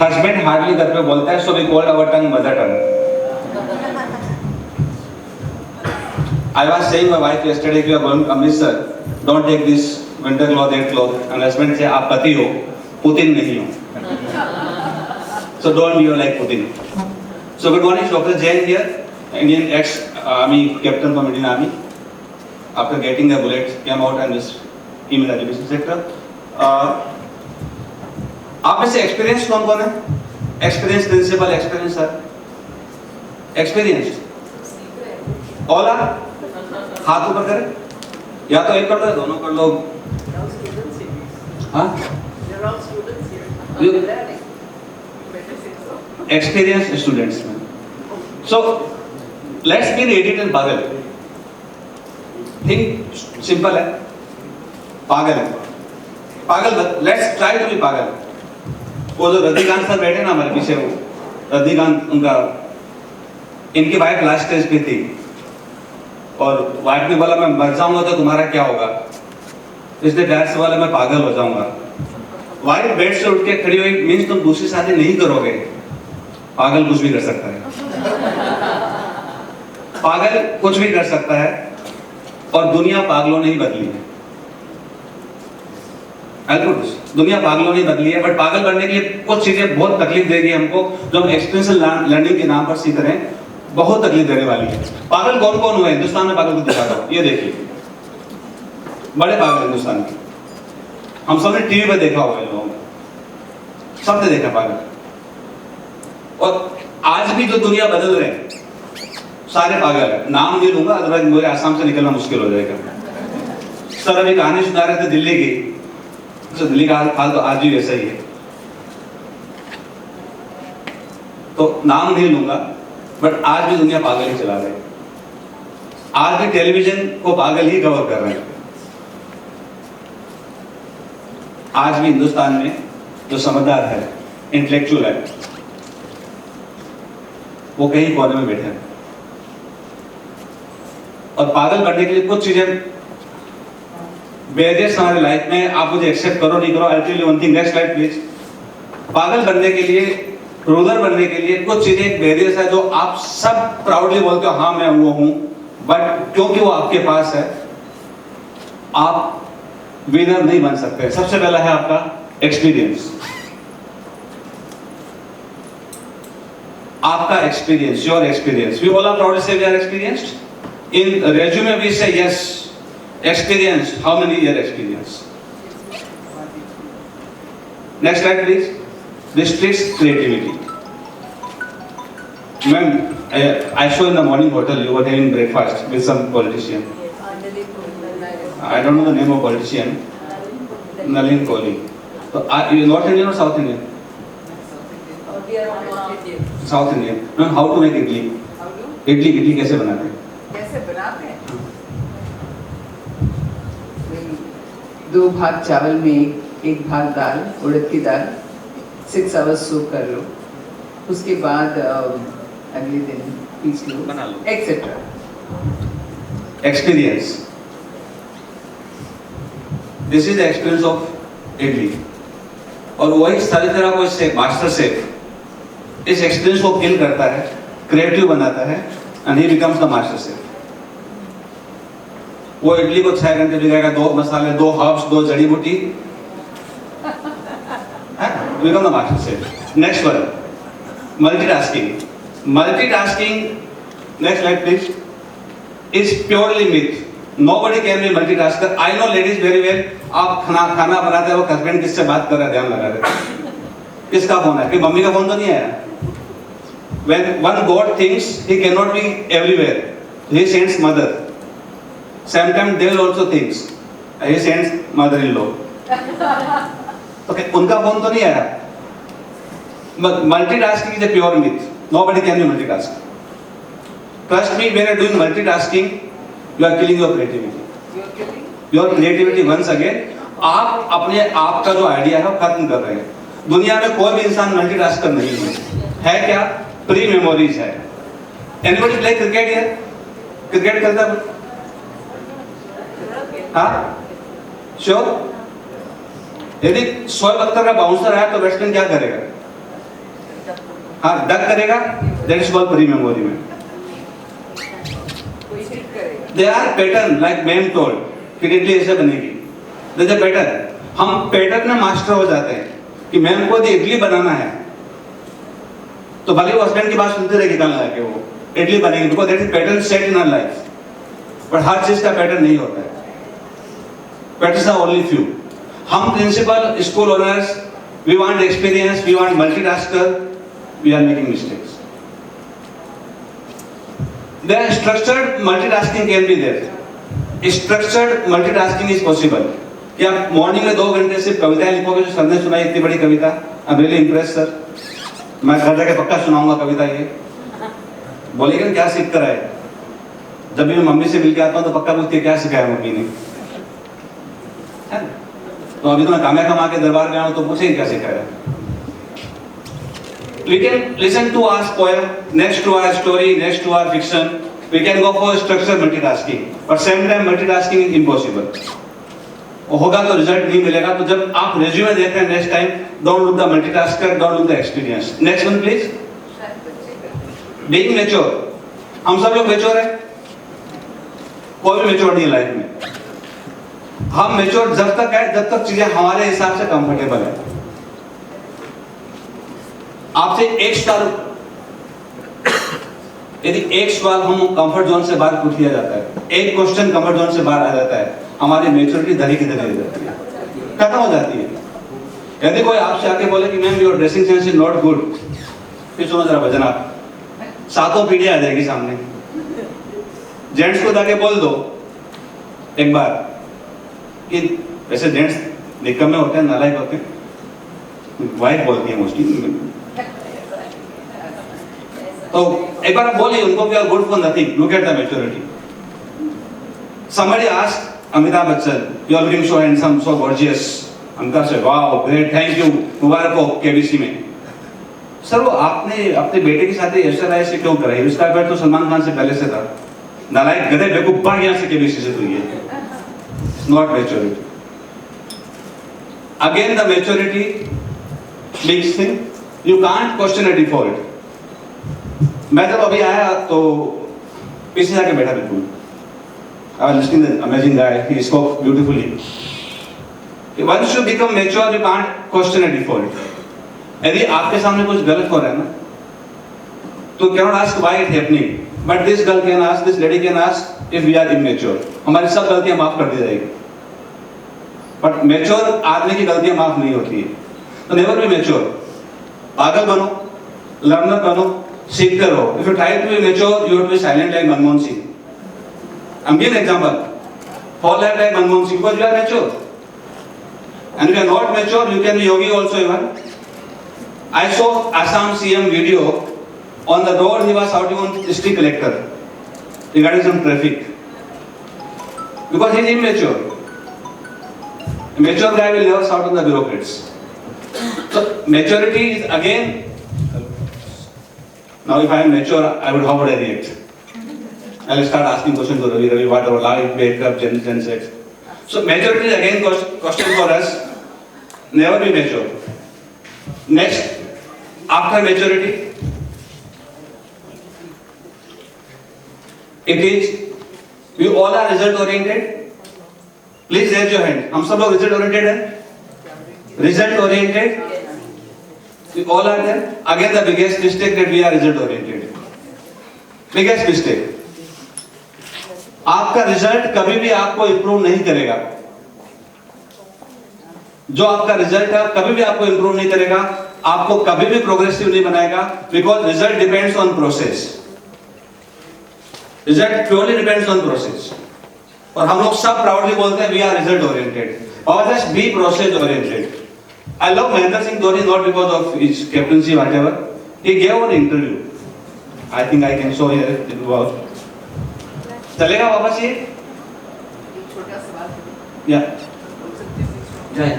Husband hardly घर पे बोलता है, so we called our tongue mother tongue. I was saying my wife yesterday, if you are going to Amritsar, don't take this winter cloth, that cloth. And husband say, आप पति हो, Putin नहीं हो. So don't be like Putin. So good morning, Dr. Jain here, Indian ex-army captain from Indian Army. After getting the bullets, came out and this email education sector. आप में से experience कौन है? Experience principal, experience sir, experience all are, हाथ ऊपर करें, या तो एक कर लो या दोनों कर लो। हाँ, एक्सपीरियंस स्टूडेंट्स में। So let's be ready and पागल। थिंक सिंपल है, पागल है, पागल, लेट्स ट्राई टू बी पागल। वो जो रजनीकांत सर बैठे ना हमारे पीछे, वो रजनीकांत, उनका, इनकी वाइफ लास्ट स्टेज पे थी और वाइफ ने बोला मैं मर जाऊंगा तो तुम्हारा क्या होगा, इसलिए प्यार से बोला मैं पागल हो जाऊंगा। वाइफ बेड से उठ के खड़ी हुई, मीन्स तुम दूसरी शादी नहीं करोगे। पागल कुछ भी कर सकता है, पागल कुछ भी कर सकता है, और दुनिया पागलों ने ही बदली है। दुनिया पागलों ने बदली है, बट पागल बनने के लिए कुछ चीजें बहुत तकलीफ देगी हमको, जो हम एक्सपीरियंशियल लर्निंग के नाम पर सीख रहे हैं, बहुत तकलीफ देने वाली है। पागल कौन कौन हुए हिंदुस्तान में? पागल को दिखा रहा हूं, ये देखिए, बड़े पागल हिंदुस्तान के, हम सबने टीवी पे देखा होगा, लोगों ने सबने देखा पागल। और आज भी जो दुनिया बदल रहे हैं सारे पागल है। नाम नहीं लूंगा, अदरवाइज मुझे आसाम से निकलना मुश्किल हो जाएगा। सर अभी कहानी सुना रहे थे दिल्ली की, तो दिल्ली का हाल तो आज भी वैसा ही है, तो नाम नहीं लूंगा, बट आज भी दुनिया पागल ही चला रही है। आज भी टेलीविजन को पागल ही कवर कर रहे हैं। आज भी हिंदुस्तान में जो समझदार है, इंटेलेक्चुअल है, वो कहीं कोने में बैठे हैं। और पागल करने के लिए कुछ चीजें बैरियर्स हमारे लाइफ में, आप मुझे एक्सेप्ट करो नहीं करो, I tell you one thing, next slide please. पागल बनने के लिए, रूलर बनने के लिए कुछ चीजें बैरियर्स है जो आप सब प्राउडली बोलते हो, हाँ मैं वो हूं, बट क्योंकि वो आपके पास है, आप विनर नहीं बन सकते। सबसे पहला है आपका एक्सपीरियंस, आपका experience, your experience. We all are proud to say we are experienced. In resume we say yes, experience. How many year experience? Next slide please. Districts creativity. Ma'am, I saw in the morning hotel you were having breakfast with some politician. I don't know the name of politician. Nalin Kohli. So you North Indian or South Indian? South Indian. Ma'am, how to make idli? Idli कैसे बनाते हैं? कैसे बनाते हैं? 2 भाग चावल में 1 भाग दाल, उड़द की दाल, 6 hours सोक कर लो, उसके बाद अगले दिन पीस लो, etcetera. Experience, this is the experience of idli. और वही सारी तरह को इससे मास्टर शेफ इस एक्सपीरियंस को किल करता है, क्रिएटिव बनाता है, and he becomes the master chef. वो इडली को 6 घंटे भिगाएगा, 2 मसाले, 2 हर्ब्स, 2 जड़ी बूटी, become the master chef. Next one, multitasking. Multitasking, next slide please, is purely myth. Nobody can be multitasker. I know ladies very well. आप खाना बनाते हो, हस्बैंड किससे बात कर रहा है, ध्यान लगा रहे, किसका फोन है? कि मम्मी का फोन तो नहीं आया? When one God thinks he cannot be everywhere, he sends mother. Sometimes devil also thinks he sends mother-in-law. Okay, उनका फोन तो नहीं आया। Multitasking is a pure myth. Nobody can be multitask. Trust me, when you are doing multitasking, you are killing your creativity. Your creativity once again, आप अपने आप का जो idea है वो खत्म कर रहे हैं। दुनिया में कोई भी इंसान मल्टीटास्कर नहीं है क्या? प्री मेमोरीज है। Anybody play cricket here? Cricket खेलता है? हाँ, श्योर? यदि 100 अख्तर का बाउंसर आया तो बैट्समैन क्या करेगा? हाँ डक करेगा, that is called pre memory में। They are pattern like ma'am told कि इडली ऐसे बनेगी, देयर इज अ पैटर्न। हम पैटर्न में मास्टर हो जाते हैं कि मैम को यदि इडली बनाना है तो भले वो हस्बैंड की बात सुनते रहेगी कान लगा के वो इडली बनेगी, because that is pattern set in our life. But हर चीज का पैटर्न नहीं होता है, पैटर्न्स आर ओनली फ्यू। हम principal, school owners, we want experience, we want multitasker, we are making mistakes. There structured multitasking can be there. Structured multitasking is possible. कि आप morning में 2 घंटे सिर्फ कविताएं लिखोगे, जो सर ने सुनाई इतनी बड़ी कविता, I am really impress sir, मैं घर जाके पक्का सुनाऊंगा कविता ये। बोलेगा क्या सीख कर आए? जब भी मैं मम्मी से मिलके आता हूँ तो पक्का पूछती है क्या सिखाया मम्मी ने, है? तो अभी तो मैं कामया कमा के दरबार में आऊँ तो पूछेगी क्या सिखाया। We can listen to our poem, next to our story, next to our fiction. We can go for structured multitasking, but same time multitasking is impossible. होगा तो रिजल्ट नहीं मिलेगा। तो जब आप रेज्यूमे देख रहे हैं next time, don't look the multitasker, don't look the experience. Next one please. Being mature, हम सब लोग मैच्योर हैं? कोई भी मैच्योर नहीं है लाइफ में। हम मैच्योर जब तक है जब तक चीजें हमारे हिसाब से कंफर्टेबल है। आपसे एक सवाल, यदि एक सवाल हम कंफर्ट जोन से बाहर पूछ लिया जाता है, एक क्वेश्चन कंफर्ट जोन से बाहर आ जाता है, हमारी मैच्योरिटी धरी की धरी हो जाती है, खत्म हो जाती है। यदि कोई आपसे आके बोले कि ma'am your dressing sense is not good, फिर सुनो जरा भजन, आप सातों पीढ़ियां आ जाएगी सामने। जेंट्स को जाके बोल दो एक बार कि वैसे जेंट्स निकम्मे होते हैं, नालायक होते हैं, वाइफ बोलती है मोस्टली। तो एक बार आप बोलिए उनको कि good for nothing, look at the maturity. Somebody asked Amitabh Bachchan, you are looking so handsome, so gorgeous. Amitabh said, wow, great, thank you, मुबारक हो केबीसी में। सर वो आपने अपने बेटे के साथ ऐसा राय से क्यों कराई? उसका पैर तो सलमान खान से पहले से था। नालायक गधे बेवकूफ, भाग यहाँ से केबीसी से। तो ये not maturity. Again the maturity big thing, you can't question a default. मैं जब अभी आया तो पीछे जाके बैठा बिल्कुल। I was listening to the amazing guy, he spoke beautifully. Once you become mature, you can't question a default. यदि आपके सामने कुछ गलत हो रहा है ना, तो cannot ask why it happening. But this girl can ask, this lady can ask if we are immature. हमारी सब गलतियां माफ कर दी जाएगी। But mature आदमी की गलतियां माफ नहीं होती है। तो never be mature. पागल बनो, learner बनो, सीखते रहो। If you try to be mature, you have to be silent like Manmohan Singh. I'm giving an example. Fall like Manmohan Singh because you are mature. And if you are not mature, you can be yogi also even. I saw Assam CM video on the road. He was shouting on district collector regarding some traffic because he is immature. A mature guy will never shout on the bureaucrats. So maturity is again. Now if I am mature, how would I react? I will start asking questions to Ravi, what our life, breakup, Gen Z. So maturity is again question for us. Never be mature. Next, after maturity, it is, we all are result oriented. Please raise your hand. हम सब लोग result oriented हैं? Result oriented. We all are there. Again the biggest mistake that we are result oriented. Biggest mistake. आपका result कभी भी आपको improve नहीं करेगा। जो आपका रिजल्ट है कभी भी आपको इंप्रूव नहीं करेगा, आपको कभी भी प्रोग्रेसिव नहीं बनाएगा, because result depends on process. Result purely depends on process. और हम लोग सब प्राउडली बोलते हैं वी आर रिजल्ट ओरिएंटेड और just be process oriented. I love Mahendra Singh Dhoni not because of his captaincy whatever. He gave an interview. I think I can show here it was. चलेगा वापस ये? एक छोटा सवाल। या। जय।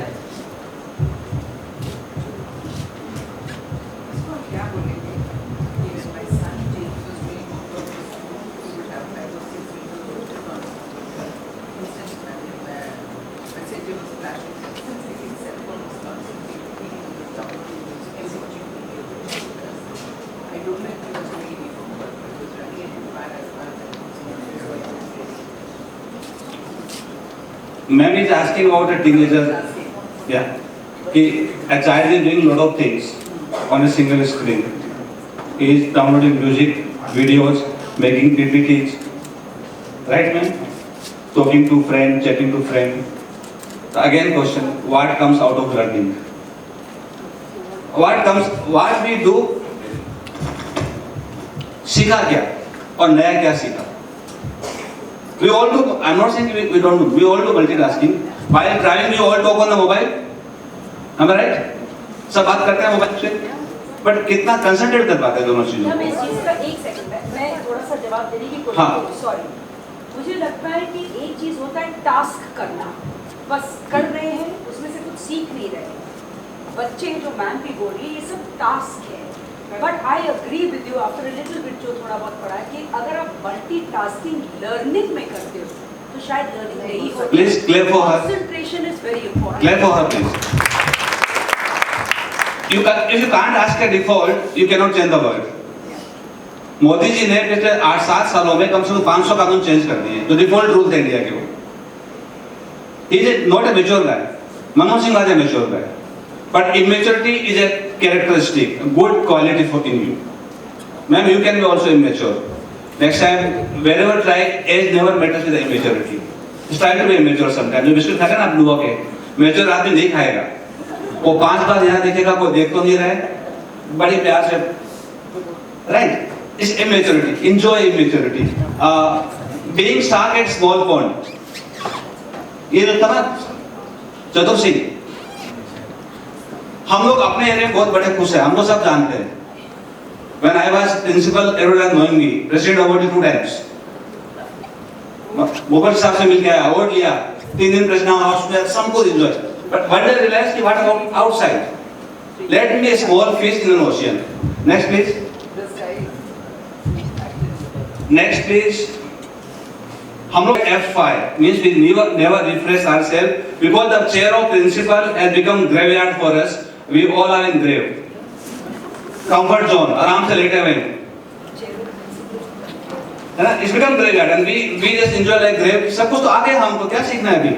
क्या बोलेंगे? Even my son James was doing homework for school. He would have 5 or 6 videos on instant message was flashing. Since his cell phone was constantly reading the top of the news, everything Ma'am is asking about a teenager. Yeah. A child is doing lot of things on a single screen. He is downloading music, videos, making PPTs. Right, ma'am? Talking to friend, chatting to friend. Again question, what comes out of learning? What we do, सीखा क्या और नया क्या सीखा? We all do, I'm not saying we don't do, we all do multitasking. While driving, we all talk on the mobile. Am I right? सब बात करते हैं मोबाइल से, बट कितना कंसंट्रेट कर पाते हैं दोनों चीजों हम को? इस चीज का एक सेकंड मैं थोड़ा सा जवाब देने की हाँ। कोशिश करूँ, सॉरी। मुझे लगता है कि एक चीज होता है टास्क करना, बस कर रहे हैं, उसमें से कुछ सीख नहीं रहे। बच्चे जो मैम भी बोल रही है, ये सब टास्क है। But I agree with you after a little bit जो थोड़ा बहुत पढ़ा है कि अगर आप मल्टीटास्किंग लर्निंग में करते हो तो शायद लर्निंग नहीं होती। Please clap for her. Concentration is very important. Clap for her, please. If you can't ask a default, you cannot change the world. Modi ji ने पिछले 8-7 सालों में कम से कम 500 कानून चेंज कर दिए जो डिफॉल्ट रूल थे इंडिया के। वो He is not a mature guy. Manmohan Singh was a mature guy. But immaturity is a characteristic, a good quality for in you. Ma'am, you can be also immature. Next time, wherever try, age never matters with the immaturity. Just try to be immature sometimes. जो biscuit खाएगा ना आप डुबो के, mature आदमी नहीं खाएगा। वो 5 बार यहाँ देखेगा, कोई देख तो नहीं रहा है, बड़ी प्यार से, right? It's immaturity. Enjoy immaturity. Being stuck at small pond. ये जो था ना, चतुर सिंह, हम लोग अपने एरिया में बहुत बड़े खुश हैं, हम लोग सब जानते हैं। When I was principal, everyone knowing me, president awarded 2 times. Mukherjee साहब से मिलके आया, अवार्ड लिया, 3 दिन प्रेसिडेंट हाउस में, सब कुछ enjoy. But one day I realized कि what about outside? Let me be a small fish in an ocean. Next please. Next please. हम लोग F5 means we never refresh ourselves because the chair of principal has become graveyard for us. We all are in grave. Comfort zone, आराम से लेटे हुए हैं, है ना? It's become graveyard and we just enjoy like grave. सब कुछ तो आ गया, हमको क्या सीखना है अभी?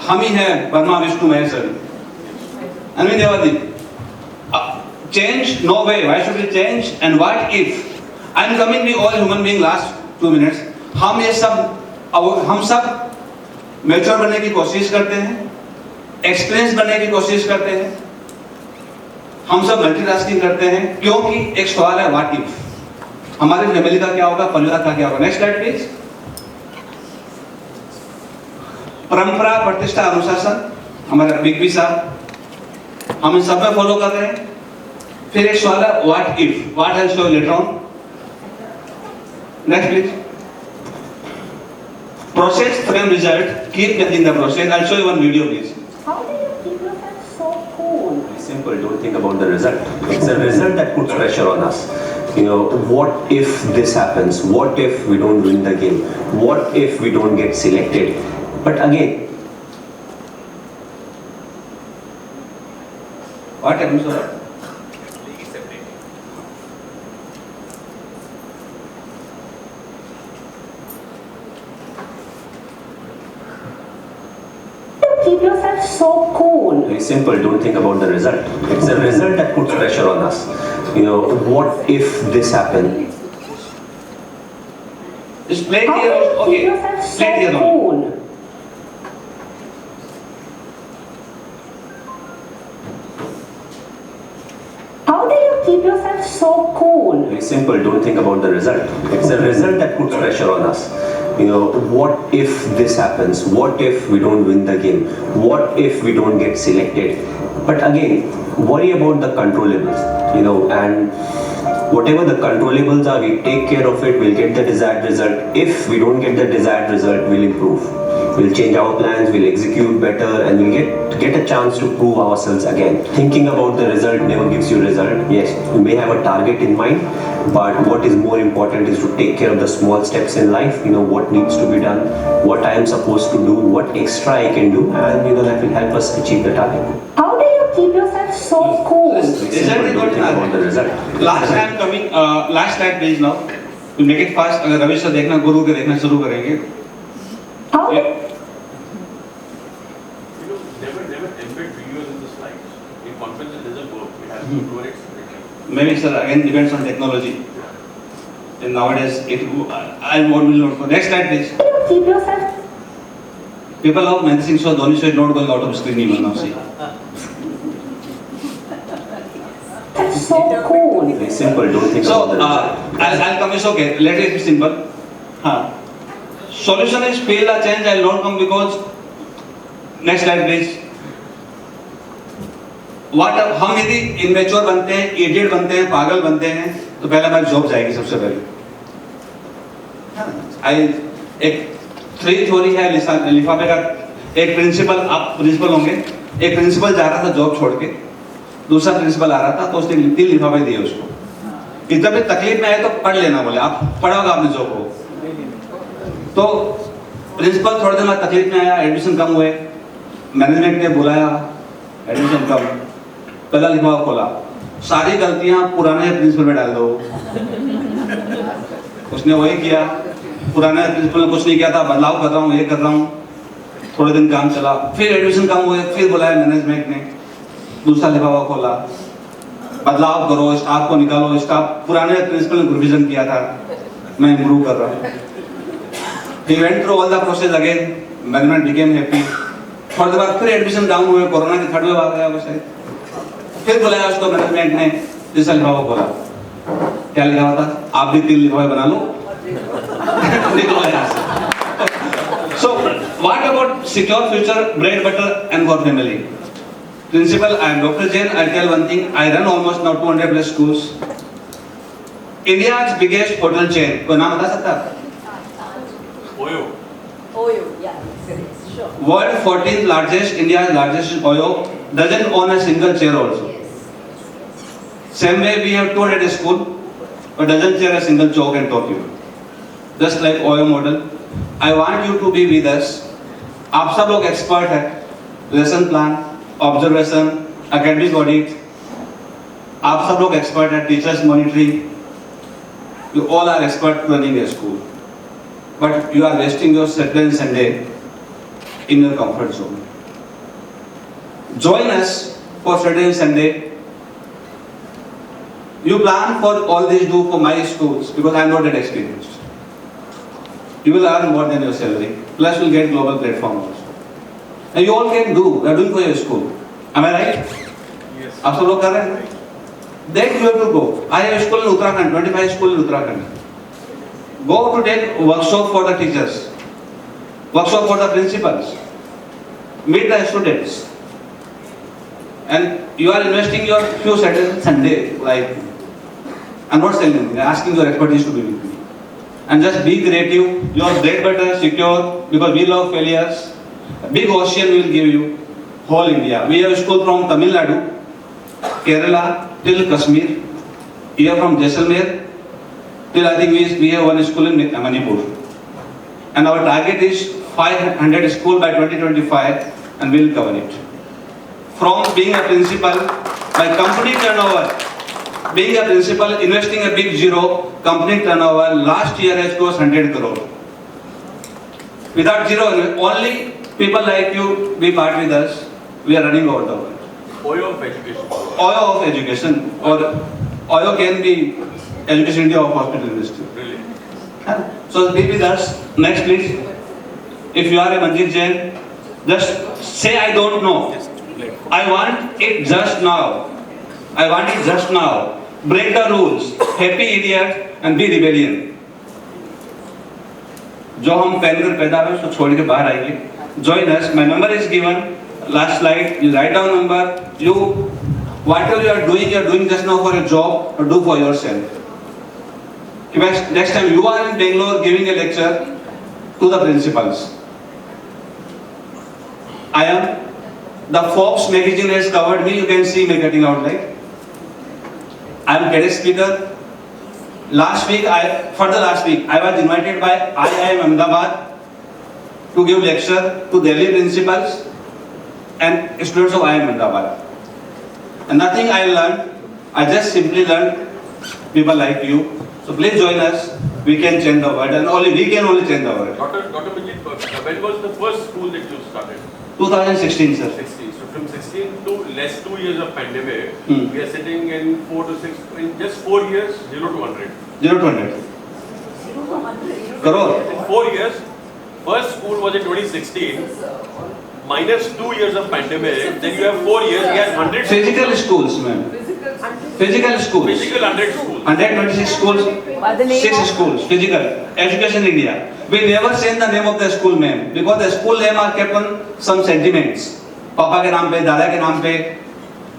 हम ही हैं Brahma Vishnu Maheshwar, and we never did. Change? No way. Why should we change? And what if? I'm coming to all human being last 2 minutes. हम सब मैच्योर बनने की कोशिश करते हैं, एक्सपीरियंस बनने की कोशिश करते हैं, हम सब मल्टीटास्किंग करते हैं, क्योंकि एक सवाल है व्हाट इफ, हमारी फैमिली का क्या होगा, परिवार का क्या होगा। Next slide please. परंपरा, प्रतिष्ठा, अनुशासन, हमारे बिग बी साहब, हम इन सब में फॉलो कर रहे हैं। फिर एक सवाल है what if, what I show later on. Next please. Process, frame, result. Keep getting the process. I'll show you one video, please. How do you keep yourself so cool? Simple, don't think about the result. It's the result that puts pressure on us. You know, what if this happens? What if we don't win the game? What if we don't get selected? But again, What happens, sir? Keep yourself so cool. very simple, don't think about the result. It's the result that puts pressure on us. You know, what if this happens? Just play it How here. do you Okay. keep yourself so Play it here only. cool? How do you keep yourself so cool? Very simple, don't think about the result. It's the result that puts pressure on us. You know, what if this happens? What if we don't win the game? What if we don't get selected? But again, worry about the controllables, you know, and whatever the controllables are, we take care of it, we'll get the desired result. If we don't get the desired result, we'll improve. We'll change our plans, we'll execute better, and we'll get get a chance to prove ourselves again. Thinking about the result never gives you result. Yes, you may have a target in mind, but what is more important is to take care of the small steps in life. You know what needs to be done, what I am supposed to do, what extra I can do, and that will help us achieve the target. How do you keep yourself so cool? Result is Don't good think about the result. Last time coming last slide please now to make it fast. अगर Ravi sir देखना गुरु के देखना शुरू करेंगे. How do Never embed videos in the slides. In conferences, it doesn't work. It has to do it. Maybe sir again depends on technology. And nowadays I will not go. Next slide please. you keep yourself People love mentioning so Dhoni should not going out of screen even now. See. so cool? Very simple. Don't think So about the result. I'll come. It's okay. Let it be simple. Solution is fail a change. I'll not come because next slide please. What हम यदि immature बनते हैं, idiot बनते हैं, पागल बनते हैं, तो पहले हमारी जॉब जाएगी सबसे पहले. एक थ्री थ्योरी है लिफाफे का. एक प्रिंसिपल, आप प्रिंसिपल होंगे, एक प्रिंसिपल जा रहा था जॉब छोड़ के, दूसरा प्रिंसिपल आ रहा था तो उसने 3 लिफाफे दिए उसको कि जब भी तकलीफ में आए तो पढ़ लेना. बोले आप पढ़ा होगा आपने जॉब को. तो प्रिंसिपल थोड़े दिन बाद तकलीफ में आया, एडमिशन कम हुए, मैनेजमेंट ने बुलाया, एडमिशन कम. पहला लिफाफा खोला, सारी गलतियां पुराने प्रिंसिपल में डाल दो. उसने वही किया. पुराने प्रिंसिपल ने कुछ नहीं किया था, बदलाव कर रहा हूँ, ये कर रहा हूँ. थोड़े दिन काम चला, फिर एडमिशन कम हुए, फिर बुलाया मैनेजमेंट ने, दूसरा लिफाफा खोला, बदलाव करो, स्टाफ को निकालो. स्टाफ पुराने प्रिंसिपल ने रिवीजन किया था, मैं इम्प्रूव कर रहा हूँ. He went through all the process again. Management became happy. थोड़ी देर बाद फिर एडमिशन डाउन हुए, कोरोना की 3rd वेव आ गया वैसे. फिर बुलाया उसको मैनेजमेंट ने, तीसरा लिफाफा खोला. क्या लिखा हुआ था? आप भी 3 लिफाफे बना लो, निकलो यहाँ से. So what about secure future, bread butter and for family? Principal, I am Dr. Jain. I tell one thing. I run almost now 200 plus schools. India's biggest hotel chain. कोई नाम बता सकता है? Oyo. Oyo, yeah, yes, sure. World 14th largest, India's largest Oyo doesn't own a single chair also. Same way we have 200 school, but doesn't share a single chalk and talk you. Just like Oyo model. I want you to be with us. आप सब लोग expert हैं. Lesson plan, observation, academic audit. आप सब लोग expert हैं. Teachers monitoring. You all are expert running a school. But you are wasting your Saturday and Sunday in your comfort zone. Join us for Saturday and Sunday. You plan for all this do for my schools because I am not that experienced. You will earn more than your salary. Plus you will get global platform also. And you all can do. You are doing for your school. Am I right? Yes. आप सब लोग कर रहे हैं? Then you have to go. I have a school in Uttarakhand, 25 school in Uttarakhand. Go to take workshop for the teachers, workshop for the principals, meet the students, and you are investing your few Saturday, Sunday. Like, I'm not saying anything. I'm asking your expertise to be with me, and just be creative. Your bread butter secure because we love failures. A big ocean will give you whole India. We have a school from Tamil Nadu, Kerala till Kashmir. Here from Jaisalmer. Till I think we have one school in Manipur. And our target is 500 school by 2025 and we will cover it. From being a principal, my company turnover, being a principal, investing a big zero, company turnover last year has crossed 100 crore. Without zero, only people like you be part with us, we are running over the world. Oyo of education. Oyo of education, or Oyo can be education India of hospital industry. Really. So be with us. Next please. If you are a Manjit Jain, just say I don't know. I want it just now. I want it just now. Break the rules. Happy idiot and be rebellion. जो हम पहनकर पैदा हुए उसको छोड़ के बाहर आएंगे. Join us. My number is given. Last slide. You write down number. You whatever you are doing just now for a job or do for yourself. Next time you are in Bangalore giving a lecture to the principals. I am The Forbes magazine has covered me. You can see me getting out like. I am cadet speaker. Last week, I was invited by IIM Ahmedabad to give lecture to Delhi principals and students of IIM Ahmedabad. And nothing I learned. I just simply learned people like you. So please join us. We can change the world, and we can only change the world. Dr. Manjeet, when was the first school that you started? 2016, sir. 16. So from 16 to less 2 years of pandemic, Hmm. we are sitting in 4 to 6, in just 4 years, 0 to 100. 0 to 100. Crore. In 4 years, first school was in 2016, minus 2 years of pandemic, then you have 4 years, he has 100 Physical schools, ma'am. Physical schools. physical 100 schools. 126 schools. By the name 6 of? schools. Physical. Education India. We never change the name of the school, ma'am, because the school name are kept on some sentiments. पापा के नाम पे, दादा के नाम पे,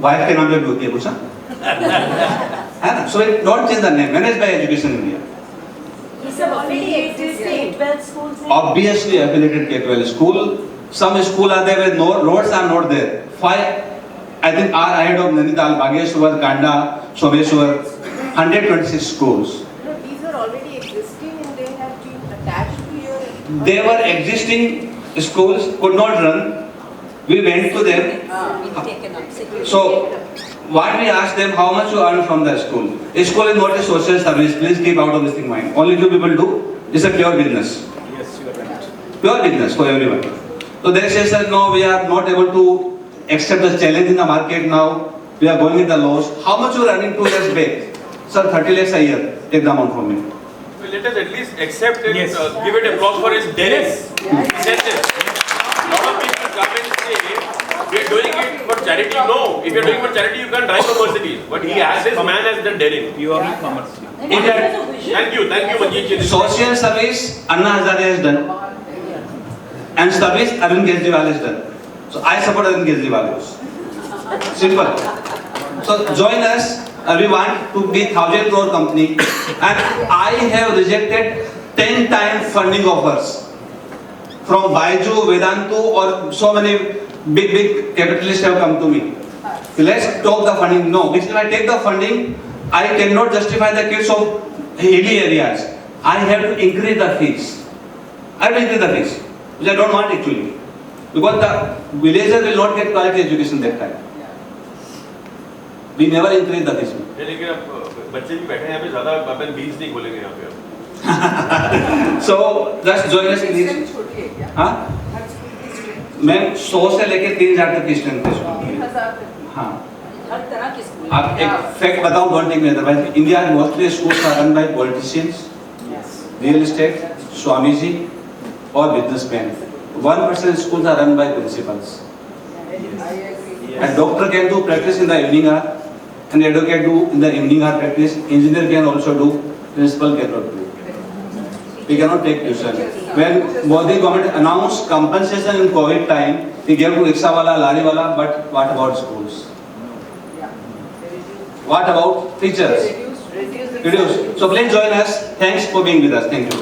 wife के नाम पे भी होती है कुछ, है ना? So it don't change the name. Managed by Education India. ये सब already existing 12 schools हैं. Obviously affiliated K-12 school. Some school are there where no roads are not there. 5, I think, are ahead of Nainital, Bageshwar, Kanda, Someshwar. 126 schools. No, these are already existing and they have been attached to your. They were existing schools, could not run. We went to them. So, what we asked them, how much you earn from the school? A school is not a social service. Please keep out of this thing mind. Only few people do. It's a pure business. Yes, you are right. Pure business for everyone. So they say, sir, no, we are not able to accept the challenge in the market now. We are going in the loss. How much you are earning 2 years back? Sir, 30 lakhs a year. Take the amount from me. Well, let us at least accept it, give it applause for his daring. He said this. A lot of people come and say, we are doing it for charity. No, if you are doing it for charity, you can't drive a Mercedes. But he has his man as the daring. Purely commercial. If you are- Thank you, Manjeet ji. social service, Anna Hazare has done. And service, Arvind Kejriwal has done. So I support Arvind Kejriwal also. Simple. So join us. We want to be 1,000 crore company. And I have rejected 10 times funding offers from Baiju, Vedantu, or so many big capitalists have come to me. Let's talk the funding. No, because if I take the funding, I cannot justify the kids of hilly areas. I have to increase the fees. I have to increase the fees, which I don't want actually. Because the villager will not get quality education that time. We never increase the fees. लेकिन अब बच्चे भी बैठे हैं यहाँ पे ज़्यादा अपन बीज नहीं खोलेंगे यहाँ पे अब। So just join us please. छोटी है क्या? हाँ? हर स्कूल की स्ट्रेंथ मैं 100 से लेके 3,000 तक की स्ट्रेंथ है स्कूल की। 3,000 तक। हाँ। हर तरह के स्कूल आप एक फैक्ट बताऊं, don't take me otherwise. India mostly schools are run by politicians, real estate, Swami ji और businessmen. 1% schools are run by principals. I agree. A doctor can do practice in the evening hour, an advocate do in the evening hour practice, engineer can also do, principal cannot do. We cannot take tuition. When Modi government announced compensation in COVID time, he gave to rickshaw wala, lari wala, but what about schools? What about teachers? Reduce the Reduce. So please join us. Thanks for being with us. Thank you.